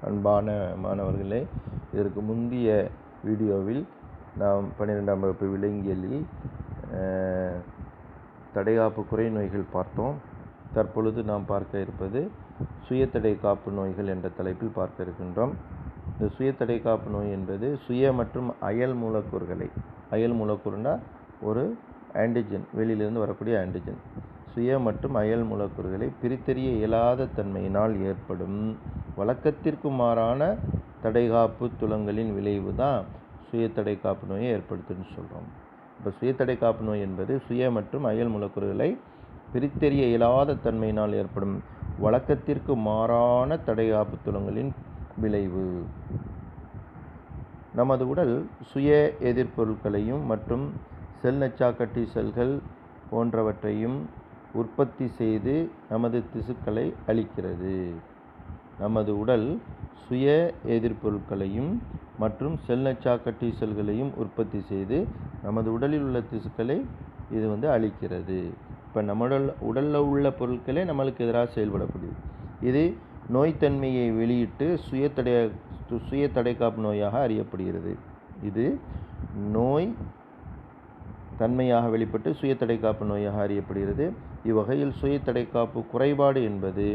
அன்பான மாணவர்களே, இதற்கு முந்தைய வீடியோவில் நாம் 12ஆம் வகுப்பு விலங்கியலில் தடைகாப்பு குறை நோய்கள் பார்த்தோம். தற்பொழுது நாம் பார்க்க இருப்பது சுயத்தடை காப்பு நோய்கள் என்ற தலைப்பில் பார்க்க இருக்கின்றோம். இந்த சுயத்தடை காப்பு நோய் என்பது சுய மற்றும் அயல் மூலக்கூறுனா ஒரு ஆன்டிஜன், வெளியிலிருந்து வரக்கூடிய ஆன்டிஜன், சுய மற்றும் அயல் மூலக்கூறுகளை பிரித்தறிய இயலாத தன்மையினால் ஏற்படும் வழக்கத்திற்கு மாறான தடைகாப்பு துலங்களின் விளைவு தான் சுயத்தடை காப்பு நோயை ஏற்படுத்துன்னு சொல்கிறோம். இப்போ சுயத்தடை காப்பு நோய் என்பது சுய மற்றும் அயல் மூலக்கூறுகளை பிரித்தறிய இயலாத தன்மையினால் ஏற்படும் வழக்கத்திற்கு மாறான தடைகாப்பு துலங்களின் விளைவு. நமது உடல் சுய எதிர்ப்பொருட்களையும் மற்றும் செல் நச்சாக்கட்டி செல்கள் போன்றவற்றையும் உற்பத்தி செய்து நமது திசுக்களை அழிக்கிறது. நமது உடல் சுய எதிர்ப்பொருட்களையும் மற்றும் செல் நச்சாக்கட்டி செல்களையும் உற்பத்தி செய்து நமது உடலில் உள்ள திசுக்களை இது அழிக்கிறது. இப்போ நம்ம உடலில் உள்ள பொருட்களே நம்மளுக்கு எதிராக செயல்படக்கூடியது. இது நோய்த்தன்மையை வெளியிட்டு சுய தடைகாப்பு நோயாக அறியப்படுகிறது. இது நோய் தன்மையாக வெளிப்பட்டு சுய தடைகாப்பு நோயாக அறியப்படுகிறது. இவ்வகையில் சுய தடைகாப்பு குறைபாடு என்பது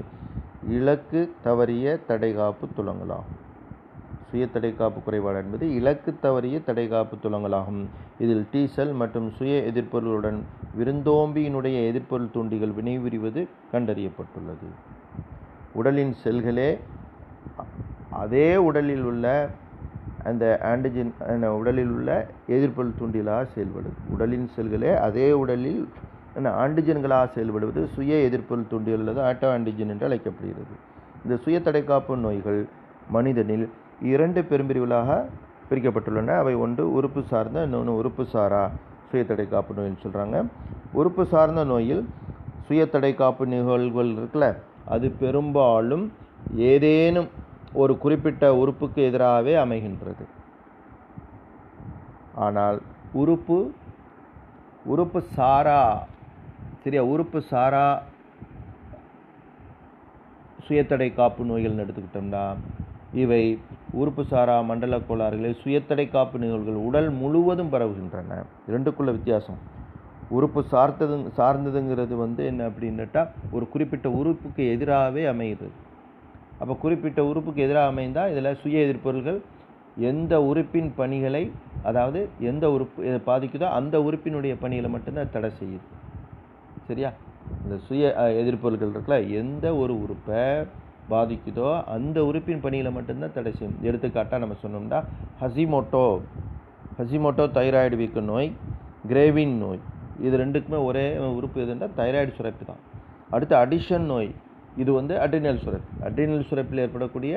இலக்கு தவறிய தடைகாப்பு துலங்களாகும். சுய தடைகாப்பு குறைபாடு என்பது இலக்கு தவறிய தடைகாப்பு துலங்களாகும். இதில் டி செல் மற்றும் சுய எதிர்ப்பொருளுடன் விருந்தோம்பியினுடைய எதிர்ப்பொருள் தூண்டிகள் வினைபுரிவது கண்டறியப்பட்டுள்ளது. உடலின் செல்களே அதே உடலில் உள்ள அந்த ஆன்டிஜன் உடலில் உள்ள எதிர்ப்பொருள் தூண்டிகளாக செயல்படுது. உடலின் செல்களே அதே உடலில் ஆன்டிஜன்களாக செயல்படுவது சுய எதிர்ப்பொருள் தூண்டிகள் அல்லது ஆட்டோ ஆன்டிஜன் என்று அழைக்கப்படுகிறது. இந்த சுய தடைகாப்பு நோய்கள் மனிதனில் 2 பெரும்பிரிவுகளாக பிரிக்கப்பட்டுள்ளன. அவை ஒன்று உறுப்பு சார்ந்த, இன்னொன்று உறுப்பு சாரா சுய தடைகாப்பு நோய்னு சொல்கிறாங்க. உறுப்பு சார்ந்த நோயில் சுய தடைகாப்பு நிகழ்வுகள் இருக்குல்ல, அது பெரும்பாலும் ஏதேனும் ஒரு குறிப்பிட்ட உறுப்புக்கு எதிராகவே அமைகின்றது. ஆனால் உறுப்பு சாரா சுயத்தடை காப்பு நோய்கள் எடுத்துக்கிட்டோம்னா, இவை உறுப்பு சாரா மண்டல கோளாறுகளில் சுயத்தடை காப்பு நிகழ்வுகள் உடல் முழுவதும் பரவுகின்றன. இரண்டுக்குள்ள வித்தியாசம். உறுப்பு சார்ந்ததுங்கிறது என்ன அப்படின்னுட்டா ஒரு குறிப்பிட்ட உறுப்புக்கு எதிராகவே அமைகிறது. அப்போ குறிப்பிட்ட உறுப்புக்கு எதிராக அமைந்தால் இதில் சுய எதிர்ப்பொருள்கள் எந்த உறுப்பின் பணிகளை, அதாவது எந்த உறுப்பு பாதிக்குதோ அந்த உறுப்பினுடைய பணிகளை மட்டும்தான் தடை செய்யுது. சரியா? இந்த சுய எதிர்ப்பொருள்கள் இருக்குல்ல, எந்த ஒரு உறுப்பை பாதிக்குதோ அந்த உறுப்பின் பணிகளை மட்டும்தான் தடை செய்யும். எடுத்துக்காட்டாக நம்ம சொன்னோம்னா ஹசிமோட்டோ தைராய்டு வீக்க நோய், கிரேவின் நோய், இது ரெண்டுக்குமே ஒரே உறுப்பு எதுன்னா தைராய்டு சுரப்பி தான். அடுத்து அடிஷன் நோய், இது அட்ரினல் சுரப்பி. அட்ரினல் சுரப்பில் ஏற்படக்கூடிய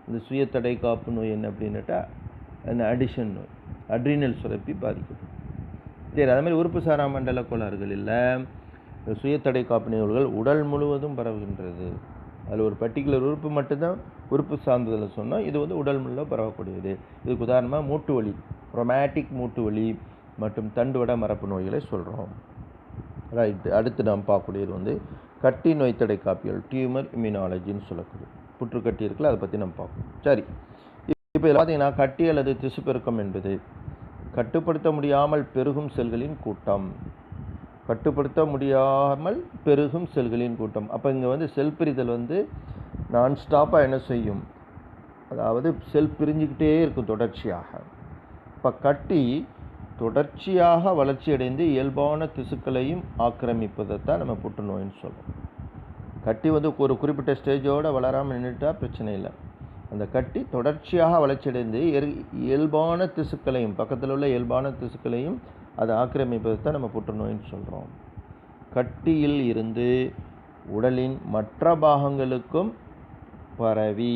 இந்த சுய தடை காப்பு நோய் என்ன அப்படின்னுட்டா அந்த அடிஷன் நோய், அட்ரினல் சுரப்பி பாதிக்கப்படும். சரி, அது மாதிரி உறுப்பு சாரா மண்டல கோளாறுகள் இல்லை, சுய தடை காப்பு நிகழ்வுகள் உடல் முழுவதும் பரவுகின்றது. அதில் ஒரு பர்டிகுலர் உறுப்பு மட்டும்தான் உறுப்பு சார்ந்ததில் சொன்னால் இது உடல் முழுவதும் பரவக்கூடியது. இதுக்கு உதாரணமாக மூட்டு வலி, ரொமேட்டிக் மூட்டு வலி மற்றும் தண்டுவட மரப்பு நோய்களை சொல்கிறோம். ரைட்டு. அடுத்து நாம் பார்க்கக்கூடியது கட்டி நோய் தடை காப்பியல், டியூமர் இம்யூனாலஜின்னு சொல்லக்கூடிய புற்றுக்கட்டி இருக்குல்ல, அதை பற்றி நம்ம பார்க்கணும். சரி, இப்போ இதில் பார்த்தீங்கன்னா கட்டி அல்லது திசு பெருக்கம் என்பது கட்டுப்படுத்த முடியாமல் பெருகும் செல்களின் கூட்டம். அப்போ இங்கே செல் பிரிதல் நான் ஸ்டாப்பாக என்ன செய்யும், அதாவது செல் பிரிஞ்சுக்கிட்டே இருக்கும் தொடர்ச்சியாக. இப்போ கட்டி தொடர்ச்சியாக வளர்ச்சியடைந்து இயல்பான திசுக்களையும் ஆக்கிரமிப்பதைத்தான் நம்ம புற்றுநோயின்னு சொல்கிறோம். கட்டி ஒரு குறிப்பிட்ட ஸ்டேஜோடு வளராமல் நின்றுட்டா பிரச்சனை இல்லை. அந்த கட்டி தொடர்ச்சியாக வளர்ச்சியடைந்து இயல்பான திசுக்களையும், பக்கத்தில் உள்ள இயல்பான திசுக்களையும் அதை ஆக்கிரமிப்பதைத்தான் நம்ம புற்றுநோயின்னு சொல்கிறோம். கட்டியில் இருந்து உடலின் மற்ற பாகங்களுக்கும் பரவி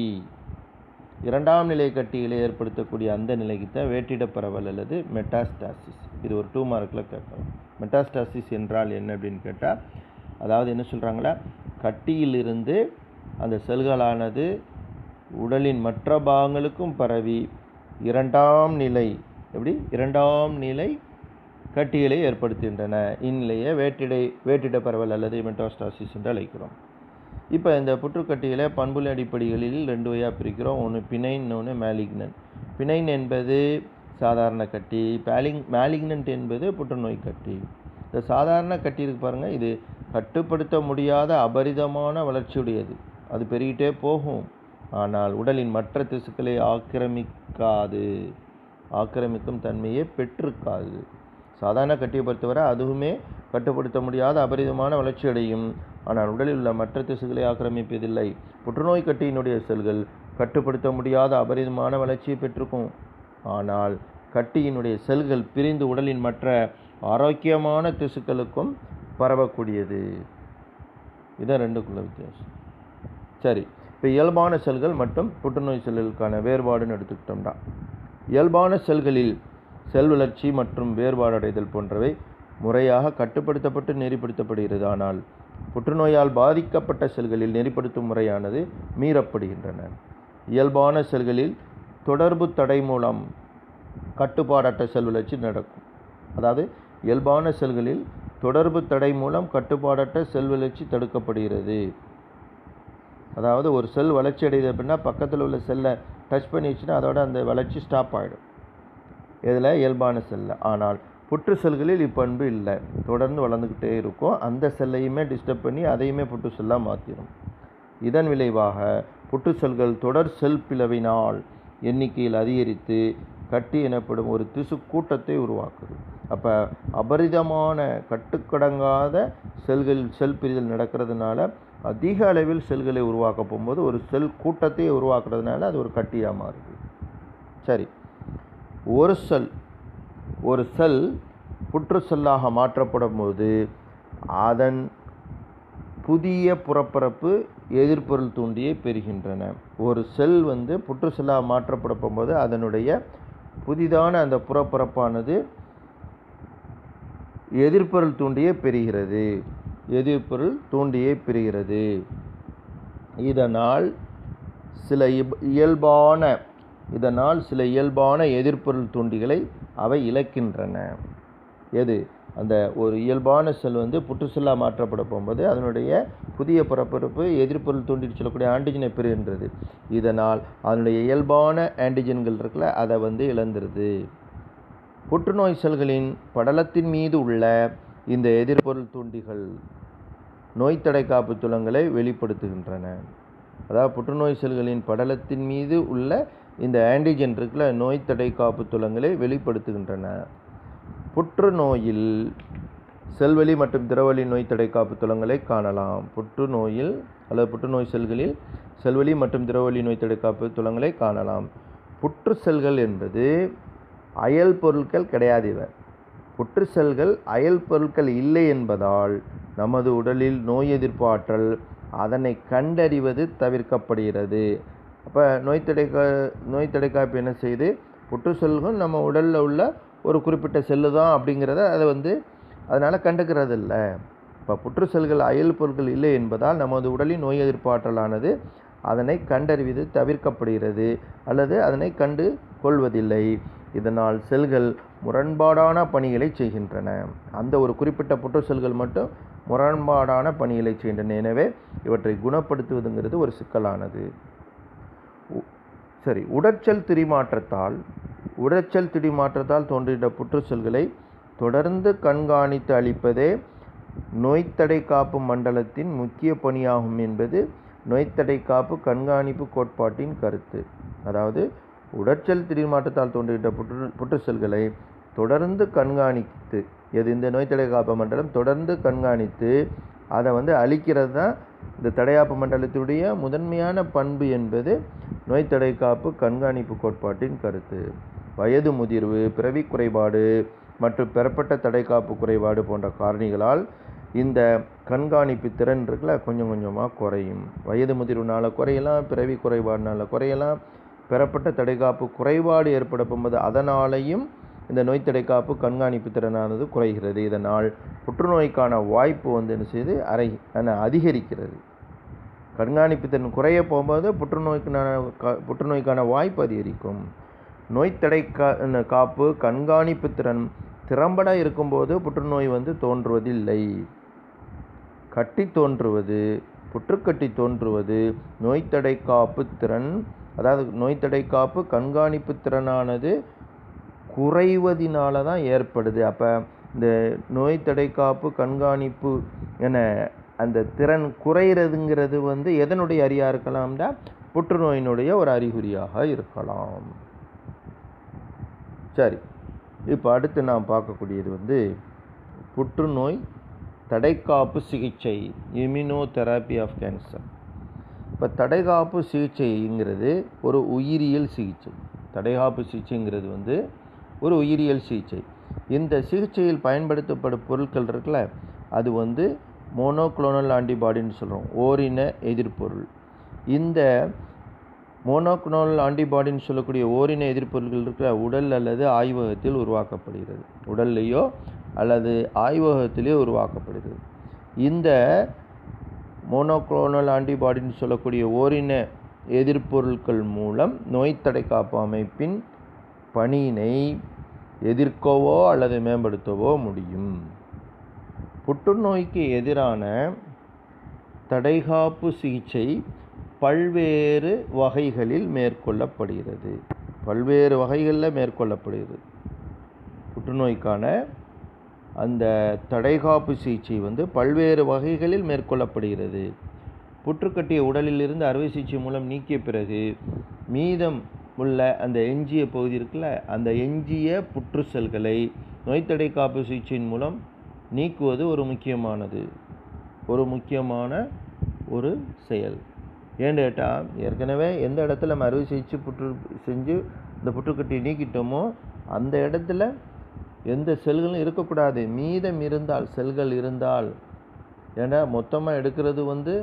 2ஆம் நிலை கட்டிகளை ஏற்படுத்தக்கூடிய அந்த நிலைக்கு தான் வேற்றிட பரவல் அல்லது மெட்டாஸ்டாசிஸ். இது ஒரு 2 மார்க்கில் கேட்கலாம். மெட்டாஸ்டாசிஸ் என்றால் என்ன அப்படின்னு கேட்டால், அதாவது என்ன சொல்கிறாங்களா, கட்டியிலிருந்து அந்த செல்களானது உடலின் மற்ற பாகங்களுக்கும் பரவி 2ஆம் நிலை கட்டிகளை ஏற்படுத்துகின்றன. இந்நிலையை வேற்றிட பரவல் அல்லது மெட்டாஸ்டாசிஸ் என்று அழைக்கிறோம். இப்போ இந்த புற்றுக்கட்டிகளை பண்புல அடிப்படைகளில் 2 வகையாக பிரிக்கிறோம். ஒன்று பினைன், இன்னொன்று மேலிக்னன்ட். பினைன் என்பது சாதாரண கட்டி, மேலிக்னன்ட் என்பது புற்றுநோய் கட்டி. இந்த சாதாரண கட்டி இருக்கு பாருங்கள், இது கட்டுப்படுத்த முடியாத அபரிதமான வளர்ச்சியுடையது. அது பெருகிட்டே போகும், ஆனால் உடலின் மற்ற திசுக்களை ஆக்கிரமிக்கும் தன்மையை பெற்றிருக்காது. சாதாரண கட்டியை பொறுத்தவரை அதுவுமே கட்டுப்படுத்த முடியாத அபரிதமான வளர்ச்சி அடையும், ஆனால் உடலில் உள்ள மற்ற திசுக்களை ஆக்கிரமிப்பதில்லை. புற்றுநோய் கட்டியினுடைய செல்கள் கட்டுப்படுத்த முடியாத அபரிதமான வளர்ச்சியை பெற்றிருக்கும், ஆனால் கட்டியினுடைய செல்கள் பிரிந்து உடலின் மற்ற ஆரோக்கியமான திசுக்களுக்கும் பரவக்கூடியது. இதான் ரெண்டுக்குள்ள வித்தியாசம். சரி, இப்போ இயல்பான செல்கள் மற்றும் புற்றுநோய் செல்களுக்கான வேறுபாடுன்னு எடுத்துக்கிட்டோம்னா, இயல்பான செல்களில் செல் வளர்ச்சி மற்றும் வேறுபாடு அடைதல் போன்றவை முறையாக கட்டுப்படுத்தப்பட்டு நெறிப்படுத்தப்படுகிறது. ஆனால் புற்றுநோயால் பாதிக்கப்பட்ட செல்களில் நெறிப்படுத்தும் முறையானது மீறப்படுகின்றன. இயல்பான செல்களில் தொடர்பு தடை மூலம் கட்டுப்பாடற்ற செல் வளர்ச்சி நடக்கும். அதாவது இயல்பான செல்களில் தொடர்பு தடை மூலம் கட்டுப்பாடற்ற செல் வளர்ச்சி தடுக்கப்படுகிறது. அதாவது ஒரு செல் வளர்ச்சி அடையுது அப்படின்னா பக்கத்தில் உள்ள செல்லை டச் பண்ணிடுச்சுன்னா அதோட அந்த வளர்ச்சி ஸ்டாப் ஆகிடும். இதில் இயல்பான செல்லில். ஆனால் புற்று செல்களில் இப்பண்பு இல்லை, தொடர்ந்து வளர்ந்துக்கிட்டே இருக்கும். அந்த செல்லையுமே டிஸ்டர்ப் பண்ணி அதையுமே புற்று செல்லாக மாற்றிடும். இதன் விளைவாக புற்று செல்கள் தொடர் செல் பிளவினால் எண்ணிக்கையில் அதிகரித்து கட்டி எனப்படும் ஒரு திசு கூட்டத்தை உருவாக்குது. அப்போ அபரிதமான கட்டுக்கடங்காத செல் பிரிதல் நடக்கிறதுனால அதிக அளவில் செல்களை உருவாக்க போகும்போது ஒரு செல் கூட்டத்தை உருவாக்குறதுனால அது ஒரு கட்டியாக மாறுது. சரி, ஒரு செல் புற்று செல்லாக மாற்றப்படும் போது அதன் புதிய புறப்பரப்பு எதிர்ப்பொருள் தூண்டியை பெறுகின்றன. ஒரு செல் புற்று செல்லாக மாற்றப்படும் போது அதனுடைய புதிதான அந்த புறப்பரப்பானது எதிர்ப்பொருள் தூண்டியை பெறுகிறது. இதனால் சில இயல்பான எதிர்ப்பொருள் தூண்டிகளை அவை இழக்கின்றன. அந்த ஒரு இயல்பான செல் புற்று செல்லாக மாற்றப்பட போகும்போது அதனுடைய புதிய புறப்பரப்பு எதிர்ப்பொருள் தூண்டிட்டு சொல்லக்கூடிய ஆன்டிஜனை பெறுகின்றது. இதனால் அதனுடைய இயல்பான ஆன்டிஜன்கள் இருக்குல்ல, அதை இழந்துருது. புற்றுநோய் செல்களின் படலத்தின் மீது உள்ள இந்த எதிர்ப்பொருள் தூண்டிகள் நோய் தடை காப்பு துலங்களை வெளிப்படுத்துகின்றன. அதாவது புற்றுநோய் செல்களின் படலத்தின் மீது உள்ள இந்த ஆன்டிஜன் இருக்குல்ல, நோய் தடை காப்பு துலங்களை வெளிப்படுத்துகின்றன. புற்றுநோயில் செல்வழி மற்றும் திரவழி நோய் தடை காப்பு துலங்களை காணலாம். புற்றுநோய் செல்களில் செல்வழி மற்றும் திரவழி நோய் தடை காப்பு துலங்களை காணலாம். புற்று செல்கள் என்பது அயல் பொருட்கள் கிடையாது. புற்று செல்கள் அயல் பொருட்கள் இல்லை என்பதால் நமது உடலில் நோய் எதிர்ப்பு ஆற்றல் அதனை கண்டறிவது தவிர்க்கப்படுகிறது. அப்போ நோய் தடை காப்பு என்ன செய்யுது, புற்று செல்கள் நம்ம உடலில் உள்ள ஒரு குறிப்பிட்ட செல்லு தான் அப்படிங்கிறத அதை அதனால் கண்டுக்கிறது இல்லை. இப்போ புற்று செல்கள் அயல் பொருட்கள் இல்லை என்பதால் நமது உடலின் நோய் எதிர்ப்பு ஆற்றலானது அதனை கண்டறிவது தவிர்க்கப்படுகிறது அல்லது அதனை கண்டு கொள்வதில்லை. இதனால் செல்கள் முரண்பாடான பணிகளை செய்கின்றன. அந்த ஒரு குறிப்பிட்ட புற்று செல்கள் மட்டும் முரண்பாடான பணிகளை செய்கின்றன. எனவே இவற்றை குணப்படுத்துவதுங்கிறது ஒரு சிக்கலானது. சரி, உடற்செல் திடீமாற்றத்தால் தோன்றுகின்ற புற்று செல்களை தொடர்ந்து கண்காணித்து அளிப்பதே நோய்த்தடை காப்பு மண்டலத்தின் முக்கிய பணியாகும் என்பது நோய்த்தடை காப்பு கண்காணிப்பு கோட்பாட்டின் கருத்து. அதாவது உடற்செல் திடீர்மாற்றத்தால் தோன்றுகின்ற புற்று செல்களை தொடர்ந்து கண்காணித்து இந்த நோய்த்தடை காப்பு மண்டலம் தொடர்ந்து கண்காணித்து அதை அழிக்கிறது தான் இந்த தடையாப்பு மண்டலத்துடைய முதன்மையான பண்பு என்பது நோய்த்தடை காப்பு கண்காணிப்பு கோட்பாட்டின் கருத்து. வயது முதிர்வு, பிறவி குறைபாடு மற்றும் பெறப்பட்ட தடைக்காப்பு குறைபாடு போன்ற காரணிகளால் இந்த கண்காணிப்பு திறன் இருக்குல்ல கொஞ்சம் கொஞ்சமாக குறையும். வயது முதிர்வுனால குறையலாம், பிறவி குறைபாடுனால குறையலாம், பெறப்பட்ட தடைக்காப்பு குறைபாடு ஏற்பட போகும்போது அதனாலேயும் இந்த நோய் தடைக்காப்பு கண்காணிப்பு திறனானது குறைகிறது. இதனால் புற்றுநோய்க்கான வாய்ப்பு என்ன செய்யுது, அதிகரிக்கிறது. கண்காணிப்பு திறன் குறைய போகும்போது புற்றுநோய்க்கான வாய்ப்பு அதிகரிக்கும். நோய் தடை காப்பு கண்காணிப்பு திறன் திறம்பட இருக்கும்போது புற்றுநோய் தோன்றுவதில்லை. கட்டி தோன்றுவது புற்றுக்கட்டி தோன்றுவது நோய் தடை காப்பு திறன், அதாவது நோய் தடை காப்பு கண்காணிப்பு திறனானது குறைவதினால தான் ஏற்படுது. அப்போ இந்த நோய் தடை காப்பு கண்காணிப்பு என அந்த திறன் குறைகிறதுங்கிறது எதனுடைய அறியாக இருக்கலாம்னா புற்றுநோயினுடைய ஒரு அறிகுறியாக இருக்கலாம். சரி, இப்போ அடுத்து நாம் பார்க்கக்கூடியது புற்றுநோய் தடைக்காப்பு சிகிச்சை, இம்யூனோதெரப்பி ஆஃப் கேன்சர். இப்போ தடைக்காப்பு சிகிச்சைங்கிறது ஒரு உயிரியல் சிகிச்சை. தடைக்காப்பு சிகிச்சைங்கிறது ஒரு உயிரியல் சிகிச்சை. இந்த சிகிச்சையில் பயன்படுத்தப்படும் பொருட்கள் இருக்குல்ல, அது மோனோக்ளோனல் ஆன்டிபாடின்னு சொல்கிறோம், ஓரின எதிர்ப்பொருள். இந்த மோனோக்ளோனல் ஆன்டிபாடின்னு சொல்லக்கூடிய ஓரின எதிர்ப்பொருள்கள் இருக்கிற உடல் அல்லது ஆய்வகத்தில் உருவாக்கப்படுகிறது. உடல்லையோ அல்லது ஆய்வகத்திலேயோ உருவாக்கப்படுகிறது. இந்த மோனோக்ளோனல் ஆன்டிபாடின்னு சொல்லக்கூடிய ஓரின எதிர்ப்பொருட்கள் மூலம் நோய் தடை காப்பு அமைப்பின் பணியினை எதிர்க்கவோ அல்லது மேம்படுத்தவோ முடியும். புற்றுநோய்க்கு எதிரான தடைகாப்பு சிகிச்சை பல்வேறு வகைகளில் மேற்கொள்ளப்படுகிறது. பல்வேறு வகைகளில் மேற்கொள்ளப்படுகிறது. புற்றுநோய்க்கான அந்த தடைகாப்பு சிகிச்சை பல்வேறு வகைகளில் மேற்கொள்ளப்படுகிறது. புற்றுக்கட்டிய உடலிலிருந்து அறுவை சிகிச்சை மூலம் நீக்கிய பிறகு மீதம் உள்ள அந்த எஞ்சிய பகுதி இருக்குல்ல, அந்த எஞ்சிய புற்று செல்களை நோய் தடை காப்பு சிகிச்சையின் மூலம் நீக்குவது ஒரு முக்கியமான ஒரு செயல். ஏன்னு கேட்டால், ஏற்கனவே எந்த இடத்துல நம்ம அறுவை சிகிச்சை செஞ்சு இந்த புற்றுக்கட்டியை நீக்கிட்டோமோ அந்த இடத்துல எந்த செல்களும் இருக்கக்கூடாது. மீதம் இருந்தால் செல்கள் இருந்தால், ஏன்னா மொத்தமாக எடுக்கிறது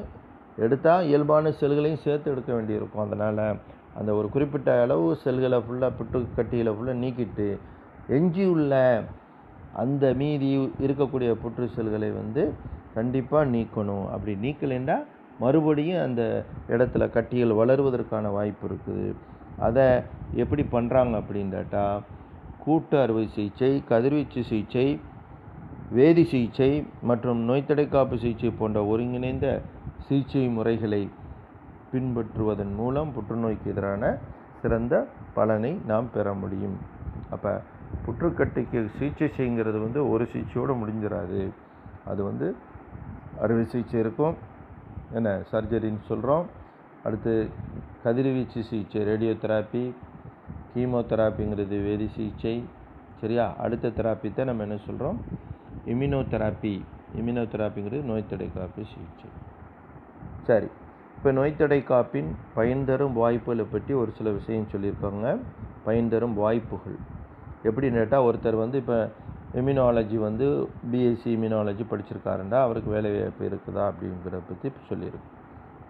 எடுத்தால் இயல்பான செல்களையும் சேர்த்து எடுக்க வேண்டியிருக்கும். அதனால் அந்த ஒரு குறிப்பிட்ட அளவு செல்களை ஃபுல்லாக புற்றுக்கட்டியில் ஃபுல்லாக நீக்கிட்டு எஞ்சியுள்ள அந்த மீதி இருக்கக்கூடிய புற்று செல்களை கண்டிப்பாக நீக்கணும். அப்படி நீக்கலைன்னா மறுபடியும் அந்த இடத்துல கட்டிகள் வளருவதற்கான வாய்ப்பு இருக்குது. அதை எப்படி பண்ணுறாங்க அப்படின்னு கேட்டால், கூட்டு அறுவை சிகிச்சை, கதிர்வீச்சு சிகிச்சை, வேதி சிகிச்சை மற்றும் நோய் தடை காப்பு சிகிச்சை போன்ற ஒருங்கிணைந்த சிகிச்சை முறைகளை பின்பற்றுவதன் மூலம் புற்றுநோய்க்கு எதிரான சிறந்த பலனை நாம் பெற முடியும். அப்போ புற்றுக்கட்டிக்கு சிகிச்சை செய்யுங்கிறது ஒரு சிகிச்சையோடு முடிஞ்சிடாது. அது அறுவை சிகிச்சை இருக்கும், என்ன சர்ஜரின்னு சொல்கிறோம். அடுத்து கதிர்வீச்சு சிகிச்சை, ரேடியோ தெராப்பி, கீமோதெராப்பிங்கிறது வேதி சிகிச்சை, சரியா. அடுத்த தெராப்பி தான் நம்ம என்ன சொல்கிறோம், இம்யூனோதெராப்பி. இம்யூனோதெராப்பிங்கிறது நோய் தடை காப்பு சிகிச்சை. சரி, இப்போ நோய் தடை காப்பின் பயன் தரும் வாய்ப்புகளை பற்றி ஒரு சில விஷயம் சொல்லியிருக்காங்க. பயன் தரும் வாய்ப்புகள் எப்படின்னு கேட்டால், ஒருத்தர் இப்போ இம்யூனாலஜி பிஎஸ்சி இம்யூனாலஜி படிச்சிருக்காருண்டா அவருக்கு வேலை வாய்ப்பு இருக்குதா அப்படிங்கிறத பற்றி சொல்லியிருக்கு.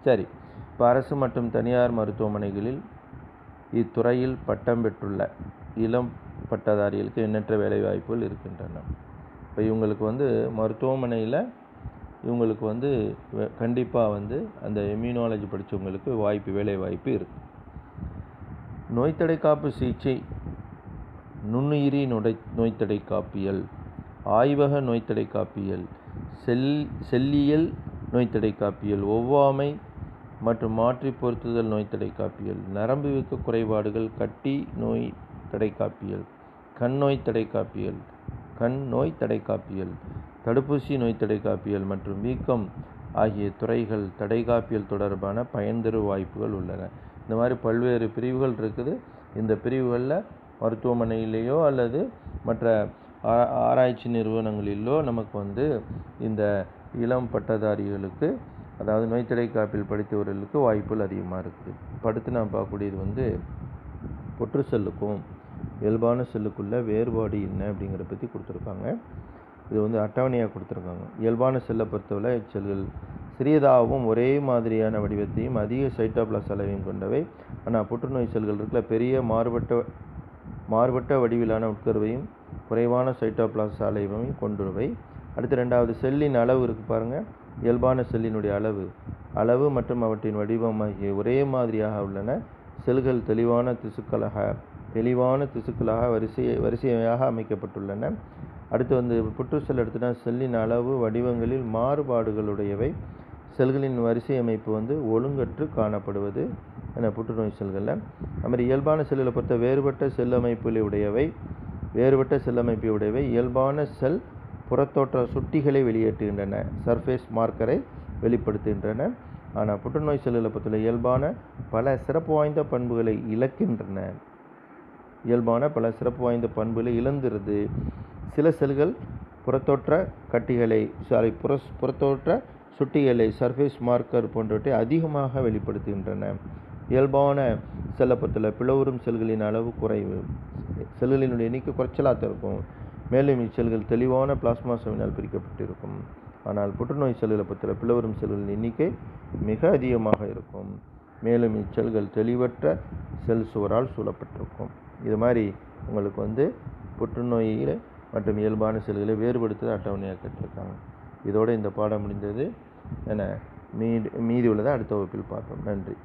சரி, இப்போ அரசு மற்றும் தனியார் மருத்துவமனைகளில் இத்துறையில் பட்டம் பெற்றுள்ள இளம் பட்டதாரிகளுக்கு எண்ணற்ற வேலை வாய்ப்புகள் இருக்கின்றன. இப்போ இவங்களுக்கு மருத்துவமனையில் இவங்களுக்கு கண்டிப்பாக அந்த இம்யூனாலஜி படித்தவங்களுக்கு வேலை வாய்ப்பு இருக்குது. நோய் தடை காப்பு சிகிச்சை, நுண்ணுயிரி நோய் தடை காப்பியல், ஆய்வக நோய் தடை காப்பியல், செல்லியல் நோய் தடை காப்பியல், ஒவ்வாமை மற்றும் மாற்றி பொருத்துதல் நோய் தடை காப்பியல், நரம்பு வீக்க குறைபாடுகள், கட்டி நோய் தடை காப்பியல், கண் நோய் தடை காப்பியல், தடுப்பூசி நோய் தடை காப்பியல் மற்றும் வீக்கம் ஆகிய துறைகள் தடை காப்பியல் தொடர்பான பயன்தரு வாய்ப்புகள் உள்ளன. இந்த மாதிரி பல்வேறு பிரிவுகள் இருக்குது. இந்த பிரிவுகளில் மருத்துவமனையிலேயோ அல்லது மற்ற ஆராய்ச்சி நிறுவனங்களிலோ நமக்கு இந்த இளம் பட்டதாரிகளுக்கு, அதாவது நோய் தடை காப்பில் படித்தவர்களுக்கு வாய்ப்புகள் அதிகமாக இருக்குது. இப்போ அடுத்து நாம் பார்க்கக்கூடியது புற்று செல்லுக்கும் இயல்பான செல்லுக்குள்ள வேறுபாடு என்ன அப்படிங்கிறத பற்றி கொடுத்துருக்காங்க. இது அட்டவணையாக கொடுத்துருக்காங்க. இயல்பான செல்லை பொறுத்தவரை செல்கள் சிறியதாகவும் ஒரே மாதிரியான வடிவத்தையும் அதிக சைட்டோபிளாச அளவையும் கொண்டவை. ஆனால் புற்றுநோய் செல்கள் இருக்கிற பெரிய மாறுபட்ட வடிவிலான உட்கருவையும் குறைவான சைட்டோபிளாச அளவையும் கொண்டுள்ளவை. அடுத்து ரெண்டாவது, செல்லின் அளவு இருக்குது பாருங்கள். இயல்பான செல்லினுடைய அளவு மற்றும் அவற்றின் வடிவம் ஆகிய ஒரே மாதிரியாக உள்ளன. செல்கள் தெளிவான திசுக்களாக வரிசையாக அமைக்கப்பட்டுள்ளன. அடுத்து புற்று செல் எடுத்துனா செல்லின் அளவு வடிவங்களில் மாறுபாடுகளுடையவை. செல்களின் வரிசை அமைப்பு வந்து ஒழுங்கற்று காணப்படுவது என புற்றுநோய் செல்களில். அது மாதிரி இயல்பான செல்களை பொறுத்த வேறுபட்ட செல் அமைப்புகளை உடையவை இயல்பான செல் புறத்தோற்ற சுட்டிகளை வெளியேற்றுகின்றன, சர்ஃபேஸ் மார்க்கரை வெளிப்படுத்துகின்றன. ஆனால் புற்றுநோய் செல்களை பொறுத்தவரை இயல்பான பல சிறப்பு வாய்ந்த பண்புகளை இழந்துருது. சில செல்கள் புறத்தோற்ற சுட்டிகளை சர்ஃபேஸ் மார்க்கர் போன்றவற்றை அதிகமாக வெளிப்படுத்துகின்றன. இயல்பான செல்லை பொறுத்தவரை பிளவுறும் செல்களின் அளவு குறைவு, செல்களினுடைய எண்ணிக்கை குறைச்சலாக இருக்கும். மேலும் இச்செல்கள் தெளிவான பிளாஸ்மா சவ்வினால் பிரிக்கப்பட்டிருக்கும். ஆனால் புற்றுநோய் செல்களை பொறுத்தவரை பிளவுறும் செல்களின் எண்ணிக்கை மிக அதிகமாக இருக்கும். மேலும் இச்செல்கள் தெளிவற்ற செல் சுவரால் சூழப்பட்டிருக்கும். இது மாதிரி உங்களுக்கு வந்து புற்றுநோயில் மற்றும் இயல்பான செல்களை வேறுபடுத்துவது அட்டவணையாக கேட்டிருக்காங்க. இதோடு இந்த பாடம் முடிந்தது என மீதி உள்ளதை அடுத்த வகுப்பில் பார்ப்போம். நன்றி.